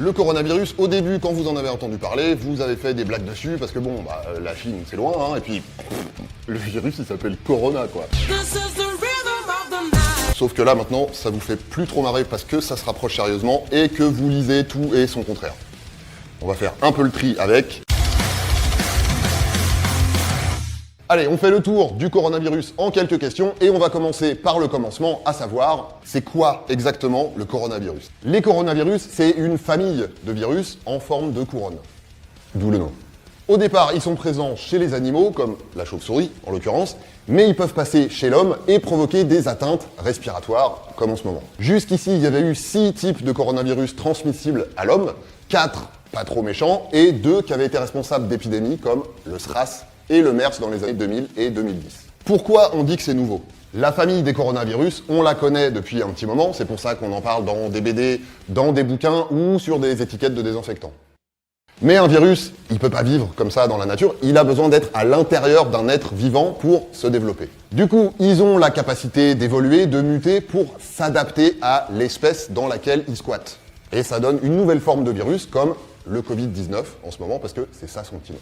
Le coronavirus, au début, quand vous en avez entendu parler, vous avez fait des blagues dessus, parce que bon, la Chine, c'est loin, hein, et puis le virus, il s'appelle Corona, quoi. Sauf que là, maintenant, ça vous fait plus trop marrer, parce que ça se rapproche sérieusement, et que vous lisez tout et son contraire. On va faire un peu le tri avec... Allez, on fait le tour du coronavirus en quelques questions et on va commencer par le commencement, à savoir, c'est quoi exactement le coronavirus? Les coronavirus, c'est une famille de virus en forme de couronne, d'où le nom. Au départ, ils sont présents chez les animaux, comme la chauve-souris en l'occurrence, mais ils peuvent passer chez l'homme et provoquer des atteintes respiratoires, comme en ce moment. Jusqu'ici, il y avait eu 6 types de coronavirus transmissibles à l'homme, 4 pas trop méchants et 2 qui avaient été responsables d'épidémies comme le SRAS et le MERS dans les années 2000 et 2010. Pourquoi on dit que c'est nouveau? La famille des coronavirus, on la connaît depuis un petit moment, c'est pour ça qu'on en parle dans des BD, dans des bouquins ou sur des étiquettes de désinfectants. Mais un virus, il peut pas vivre comme ça dans la nature, il a besoin d'être à l'intérieur d'un être vivant pour se développer. Du coup, ils ont la capacité d'évoluer, de muter pour s'adapter à l'espèce dans laquelle ils squattent. Et ça donne une nouvelle forme de virus comme le Covid-19 en ce moment, parce que c'est ça son petit nom.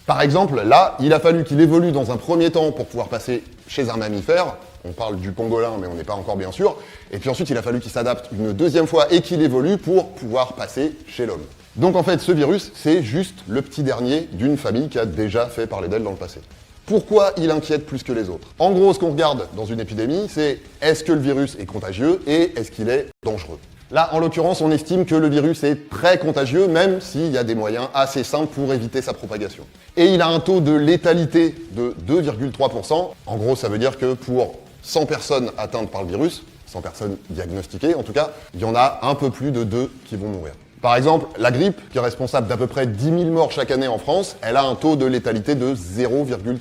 Par exemple, là, il a fallu qu'il évolue dans un premier temps pour pouvoir passer chez un mammifère. On parle du pangolin, mais on n'est pas encore bien sûr. Et puis ensuite, il a fallu qu'il s'adapte une deuxième fois et qu'il évolue pour pouvoir passer chez l'homme. Donc en fait, ce virus, c'est juste le petit dernier d'une famille qui a déjà fait parler d'elle dans le passé. Pourquoi il inquiète plus que les autres? En gros, ce qu'on regarde dans une épidémie, c'est est-ce que le virus est contagieux et est-ce qu'il est dangereux? Là, en l'occurrence, on estime que le virus est très contagieux, même s'il y a des moyens assez simples pour éviter sa propagation. Et il a un taux de létalité de 2,3%. En gros, ça veut dire que pour 100 personnes atteintes par le virus, 100 personnes diagnostiquées en tout cas, il y en a un peu plus de 2 qui vont mourir. Par exemple, la grippe, qui est responsable d'à peu près 10 000 morts chaque année en France, elle a un taux de létalité de 0,3%.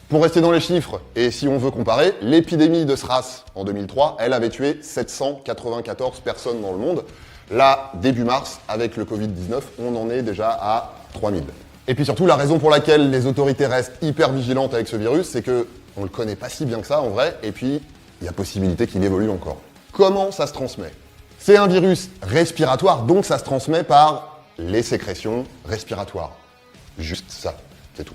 Pour rester dans les chiffres, et si on veut comparer, l'épidémie de SRAS en 2003, elle avait tué 794 personnes dans le monde. Là, début mars, avec le Covid-19, on en est déjà à 3000. Et puis surtout, la raison pour laquelle les autorités restent hyper vigilantes avec ce virus, c'est que on le connaît pas si bien que ça en vrai, et puis il y a possibilité qu'il évolue encore. Comment ça se transmet? C'est un virus respiratoire, donc ça se transmet par les sécrétions respiratoires. Juste ça, c'est tout.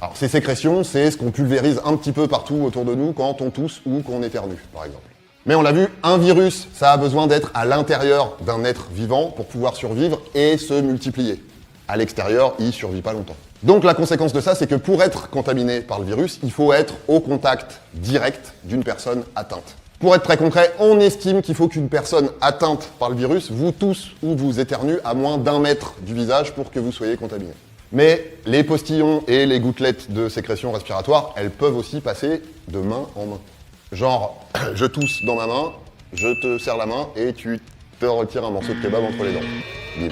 Alors ces sécrétions, c'est ce qu'on pulvérise un petit peu partout autour de nous quand on tousse ou qu'on éternue, par exemple. Mais on l'a vu, un virus, ça a besoin d'être à l'intérieur d'un être vivant pour pouvoir survivre et se multiplier. À l'extérieur, il ne survit pas longtemps. Donc la conséquence de ça, c'est que pour être contaminé par le virus, il faut être au contact direct d'une personne atteinte. Pour être très concret, on estime qu'il faut qu'une personne atteinte par le virus vous tousse ou vous éternue à moins d'1 mètre du visage pour que vous soyez contaminé. Mais les postillons et les gouttelettes de sécrétion respiratoire, elles peuvent aussi passer de main en main. Genre, je tousse dans ma main, je te serre la main et tu te retires un morceau de kebab entre les dents. Bim.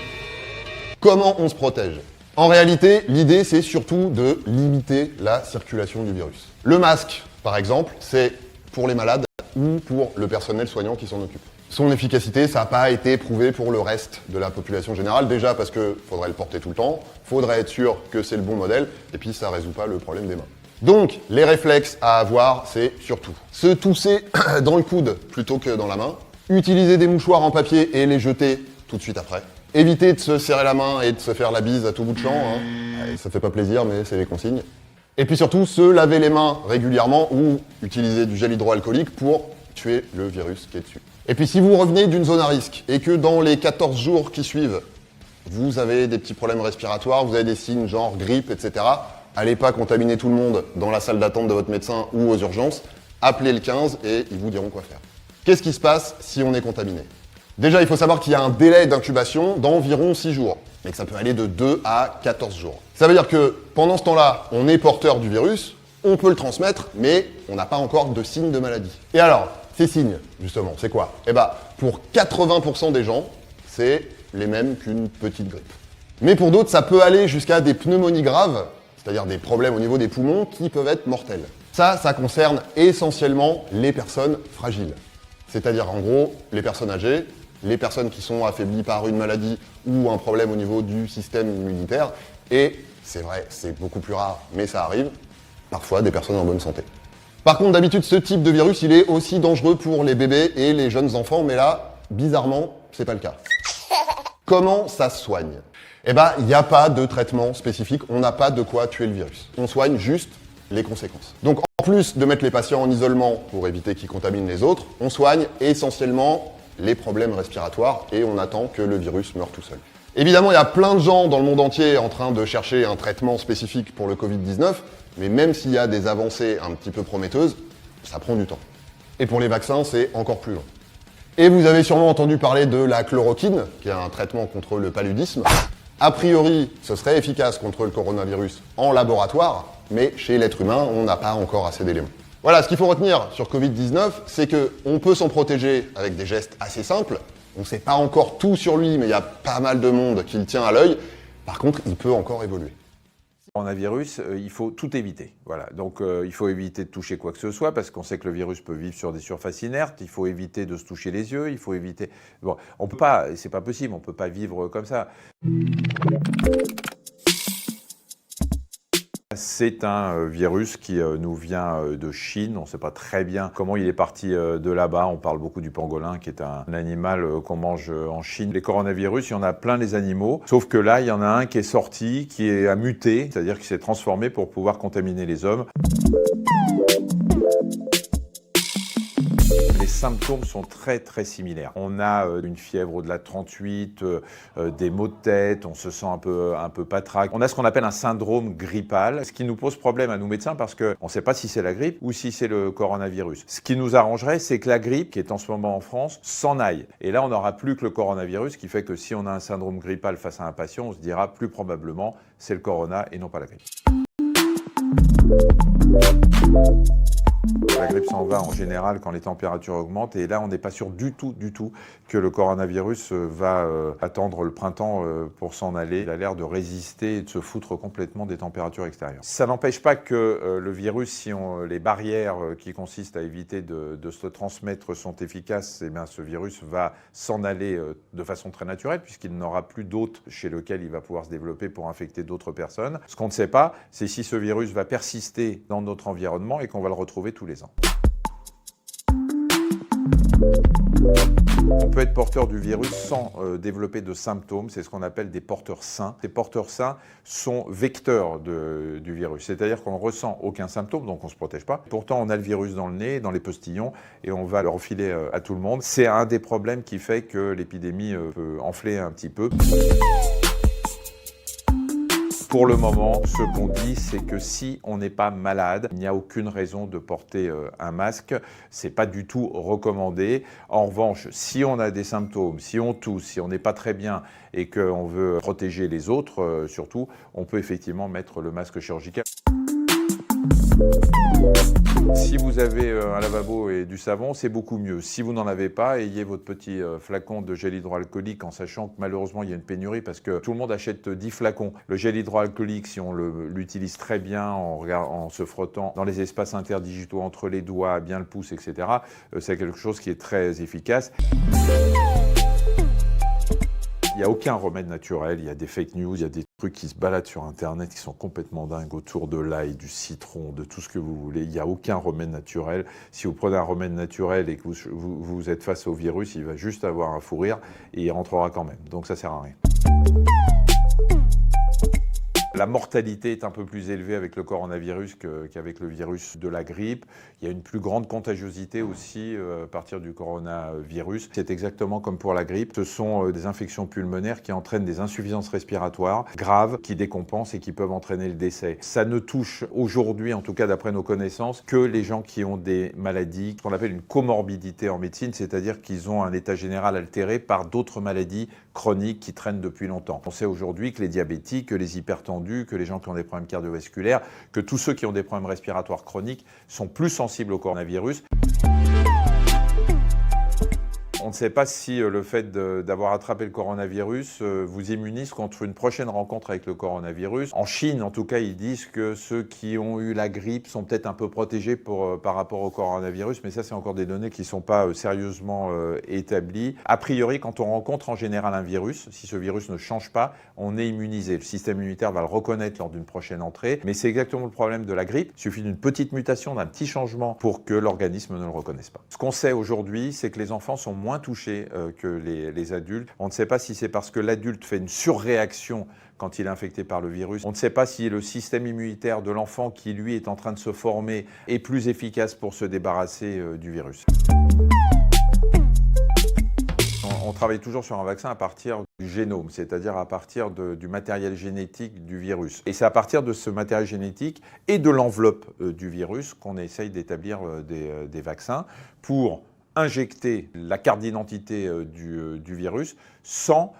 Comment on se protège? En réalité, l'idée, c'est surtout de limiter la circulation du virus. Le masque, par exemple, c'est pour les malades ou pour le personnel soignant qui s'en occupe. Son efficacité, ça n'a pas été prouvé pour le reste de la population générale, déjà parce que faudrait le porter tout le temps, faudrait être sûr que c'est le bon modèle, et puis ça résout pas le problème des mains. Donc, les réflexes à avoir, c'est surtout se tousser dans le coude plutôt que dans la main, utiliser des mouchoirs en papier et les jeter tout de suite après, éviter de se serrer la main et de se faire la bise à tout bout de champ, hein. Ça fait pas plaisir, mais c'est les consignes. Et puis surtout, se laver les mains régulièrement ou utiliser du gel hydroalcoolique pour tuer le virus qui est dessus. Et puis si vous revenez d'une zone à risque et que dans les 14 jours qui suivent, vous avez des petits problèmes respiratoires, vous avez des signes genre grippe, etc., allez pas contaminer tout le monde dans la salle d'attente de votre médecin ou aux urgences, appelez le 15 et ils vous diront quoi faire. Qu'est-ce qui se passe si on est contaminé? Déjà, il faut savoir qu'il y a un délai d'incubation d'environ 6 jours, mais que ça peut aller de 2 à 14 jours. Ça veut dire que pendant ce temps-là, on est porteur du virus, on peut le transmettre, mais on n'a pas encore de signes de maladie. Et alors, ces signes, justement, c'est quoi? Eh ben, pour 80% des gens, c'est les mêmes qu'une petite grippe. Mais pour d'autres, ça peut aller jusqu'à des pneumonies graves, c'est-à-dire des problèmes au niveau des poumons qui peuvent être mortels. Ça concerne essentiellement les personnes fragiles. C'est-à-dire, en gros, les personnes âgées, les personnes qui sont affaiblies par une maladie ou un problème au niveau du système immunitaire, et c'est vrai, c'est beaucoup plus rare, mais ça arrive, parfois des personnes en bonne santé. Par contre, d'habitude, ce type de virus, il est aussi dangereux pour les bébés et les jeunes enfants, mais là, bizarrement, c'est pas le cas. Comment ça se soigne? Eh ben, il n'y a pas de traitement spécifique, on n'a pas de quoi tuer le virus. On soigne juste les conséquences. Donc en plus de mettre les patients en isolement pour éviter qu'ils contaminent les autres, on soigne essentiellement les problèmes respiratoires et on attend que le virus meure tout seul. Évidemment, il y a plein de gens dans le monde entier en train de chercher un traitement spécifique pour le Covid-19, mais même s'il y a des avancées un petit peu prometteuses, ça prend du temps. Et pour les vaccins, c'est encore plus long. Et vous avez sûrement entendu parler de la chloroquine, qui est un traitement contre le paludisme. A priori, ce serait efficace contre le coronavirus en laboratoire, mais chez l'être humain, on n'a pas encore assez d'éléments. Voilà, ce qu'il faut retenir sur Covid-19, c'est qu'on peut s'en protéger avec des gestes assez simples. On ne sait pas encore tout sur lui, mais il y a pas mal de monde qui le tient à l'œil. Par contre, il peut encore évoluer. Coronavirus, il faut tout éviter. Voilà. Donc il faut éviter de toucher quoi que ce soit parce qu'on sait que le virus peut vivre sur des surfaces inertes. Il faut éviter de se toucher les yeux. Il faut éviter. Bon, on peut pas. C'est pas possible. On peut pas vivre comme ça. C'est un virus qui nous vient de Chine. On ne sait pas très bien comment il est parti de là-bas. On parle beaucoup du pangolin, qui est un animal qu'on mange en Chine. Les coronavirus, il y en a plein les animaux. Sauf que là, il y en a un qui est sorti, qui a muté, c'est-à-dire qui s'est transformé pour pouvoir contaminer les hommes. Les symptômes sont très similaires. On a une fièvre au-delà de 38, des maux de tête, on se sent un peu patraque. On a ce qu'on appelle un syndrome grippal, ce qui nous pose problème à nous médecins parce qu'on ne sait pas si c'est la grippe ou si c'est le coronavirus. Ce qui nous arrangerait, c'est que la grippe, qui est en ce moment en France, s'en aille. Et là, on n'aura plus que le coronavirus, ce qui fait que si on a un syndrome grippal face à un patient, on se dira plus probablement c'est le corona et non pas la grippe. La grippe s'en va en général quand les températures augmentent et là on n'est pas sûr du tout que le coronavirus va attendre le printemps pour s'en aller. Il a l'air de résister et de se foutre complètement des températures extérieures. Ça n'empêche pas que le virus, si les barrières qui consistent à éviter de se transmettre sont efficaces, eh bien ce virus va s'en aller de façon très naturelle puisqu'il n'aura plus d'hôtes chez lequel il va pouvoir se développer pour infecter d'autres personnes. Ce qu'on ne sait pas, c'est si ce virus va persister dans notre environnement et qu'on va le retrouver tous les ans. On peut être porteur du virus sans développer de symptômes, c'est ce qu'on appelle des porteurs sains. Ces porteurs sains sont vecteurs du virus, c'est-à-dire qu'on ne ressent aucun symptôme, donc on ne se protège pas. Pourtant, on a le virus dans le nez, dans les postillons, et on va le refiler à tout le monde. C'est un des problèmes qui fait que l'épidémie peut enfler un petit peu. Pour le moment, ce qu'on dit, c'est que si on n'est pas malade, il n'y a aucune raison de porter un masque. C'est pas du tout recommandé. En revanche, si on a des symptômes, si on tousse, si on n'est pas très bien et qu'on veut protéger les autres, surtout, on peut effectivement mettre le masque chirurgical. Si vous avez un lavabo et du savon, c'est beaucoup mieux. Si vous n'en avez pas, ayez votre petit flacon de gel hydroalcoolique en sachant que malheureusement il y a une pénurie parce que tout le monde achète 10 flacons. Le gel hydroalcoolique, si on l'utilise très bien en se frottant dans les espaces interdigitaux entre les doigts, bien le pouce, etc., c'est quelque chose qui est très efficace. Il n'y a aucun remède naturel, il y a des fake news, il y a des trucs qui se baladent sur Internet qui sont complètement dingues autour de l'ail, du citron, de tout ce que vous voulez. Il n'y a aucun remède naturel. Si vous prenez un remède naturel et que vous êtes face au virus, il va juste avoir un fou rire et il rentrera quand même. Donc ça ne sert à rien. La mortalité est un peu plus élevée avec le coronavirus qu'avec le virus de la grippe. Il y a une plus grande contagiosité aussi à partir du coronavirus. C'est exactement comme pour la grippe. Ce sont des infections pulmonaires qui entraînent des insuffisances respiratoires graves, qui décompensent et qui peuvent entraîner le décès. Ça ne touche aujourd'hui, en tout cas d'après nos connaissances, que les gens qui ont des maladies qu'on appelle une comorbidité en médecine, c'est-à-dire qu'ils ont un état général altéré par d'autres maladies chroniques qui traînent depuis longtemps. On sait aujourd'hui que les diabétiques, que les hypertendus, que les gens qui ont des problèmes cardiovasculaires, que tous ceux qui ont des problèmes respiratoires chroniques sont plus sensibles au coronavirus. On ne sait pas si le fait d'avoir attrapé le coronavirus vous immunise contre une prochaine rencontre avec le coronavirus. En Chine, en tout cas, ils disent que ceux qui ont eu la grippe sont peut-être un peu protégés par rapport au coronavirus, mais ça, c'est encore des données qui ne sont pas sérieusement établies. A priori, quand on rencontre en général un virus, si ce virus ne change pas, on est immunisé. Le système immunitaire va le reconnaître lors d'une prochaine entrée, mais c'est exactement le problème de la grippe. Il suffit d'une petite mutation, d'un petit changement pour que l'organisme ne le reconnaisse pas. Ce qu'on sait aujourd'hui, c'est que les enfants sont moins touché que les adultes. On ne sait pas si c'est parce que l'adulte fait une surréaction quand il est infecté par le virus. On ne sait pas si le système immunitaire de l'enfant qui, lui, est en train de se former est plus efficace pour se débarrasser du virus. On travaille toujours sur un vaccin à partir du génome, c'est-à-dire à partir du matériel génétique du virus. Et c'est à partir de ce matériel génétique et de l'enveloppe du virus qu'on essaye d'établir des vaccins pour injecter la carte d'identité du virus sans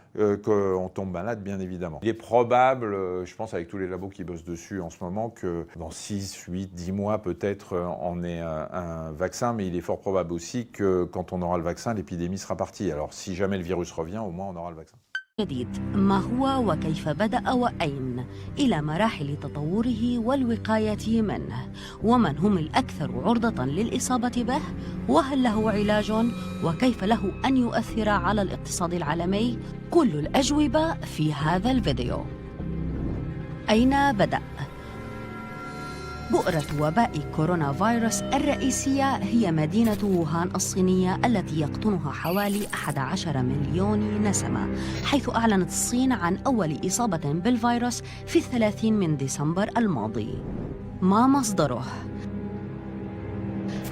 qu'on tombe malade, bien évidemment. Il est probable, je pense avec tous les labos qui bossent dessus en ce moment, que dans 6, 8, 10 mois peut-être on ait un vaccin, mais il est fort probable aussi que quand on aura le vaccin, l'épidémie sera partie. Alors si jamais le virus revient, au moins on aura le vaccin. جديد ما هو وكيف بدأ وأين إلى مراحل تطوره والوقاية منه ومن هم الأكثر عرضة للإصابة به وهل له علاج وكيف له أن يؤثر على الاقتصاد العالمي كل الأجوبة في هذا الفيديو. أين بدأ؟ بؤرة وباء كورونا فيروس الرئيسية هي مدينة ووهان الصينية التي يقطنها حوالي 11 مليون نسمة، حيث أعلنت الصين عن أول إصابة بالفيروس في 30 من ديسمبر الماضي. ما مصدره؟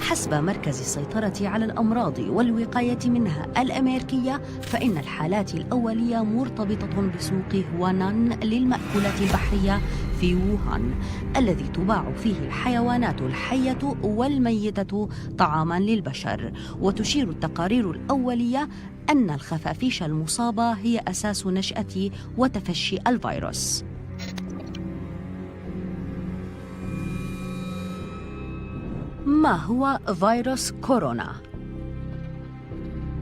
حسب مركز السيطرة على الأمراض والوقاية منها الأمريكية فإن الحالات الأولية مرتبطة بسوق هوانان للمأكولات البحرية في ووهان الذي تباع فيه الحيوانات الحية والميتة طعاما للبشر، وتشير التقارير الأولية أن الخفافيش المصابة هي أساس نشأة وتفشي الفيروس. ما هو فيروس كورونا؟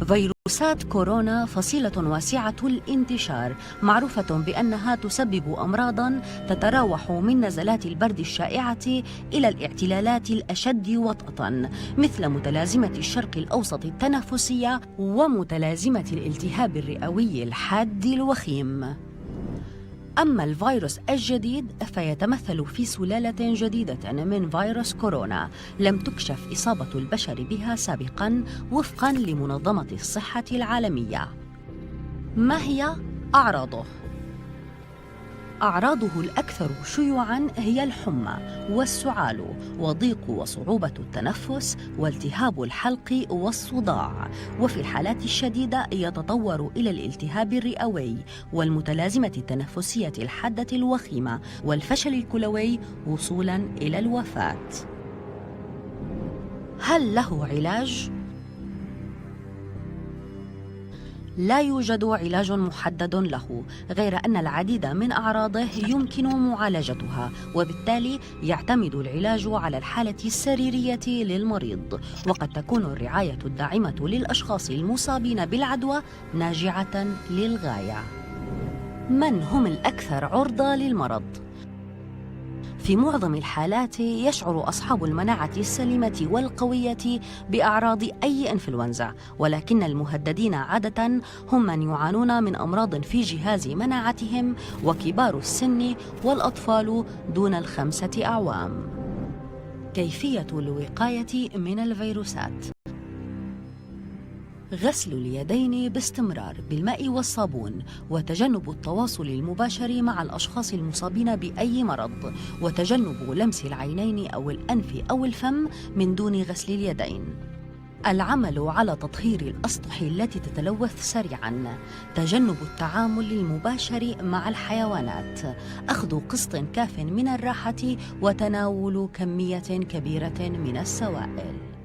فيروسات كورونا فصيلة واسعة الانتشار معروفة بأنها تسبب أمراضاً تتراوح من نزلات البرد الشائعة إلى الاعتلالات الأشد وطأة مثل متلازمة الشرق الأوسط التنفسية ومتلازمة الالتهاب الرئوي الحاد الوخيم. أما الفيروس الجديد فيتمثل في سلالة جديدة من فيروس كورونا لم تكشف إصابة البشر بها سابقاً وفقاً لمنظمة الصحة العالمية. ما هي أعراضه؟ أعراضه الأكثر شيوعاً هي الحمى والسعال وضيق وصعوبة التنفس والتهاب الحلق والصداع، وفي الحالات الشديدة يتطور إلى الالتهاب الرئوي والمتلازمة التنفسية الحادة الوخيمة والفشل الكلوي وصولاً إلى الوفاة. هل له علاج؟ لا يوجد علاج محدد له، غير أن العديد من أعراضه يمكن معالجتها، وبالتالي يعتمد العلاج على الحالة السريرية للمريض، وقد تكون الرعاية الداعمة للأشخاص المصابين بالعدوى ناجعة للغاية. من هم الأكثر عرضة للمرض؟ في معظم الحالات يشعر أصحاب المناعة السليمة والقوية بأعراض أي إنفلونزا، ولكن المهددين عادة هم من يعانون من أمراض في جهاز مناعتهم وكبار السن والأطفال دون 5 أعوام. كيفية الوقاية من الفيروسات؟ غسل اليدين باستمرار بالماء والصابون، وتجنب التواصل المباشر مع الأشخاص المصابين بأي مرض، وتجنب لمس العينين أو الأنف أو الفم من دون غسل اليدين. العمل على تطهير الأسطح التي تتلوث سريعاً، تجنب التعامل المباشر مع الحيوانات، أخذ قسط كاف من الراحة وتناول كمية كبيرة من السوائل.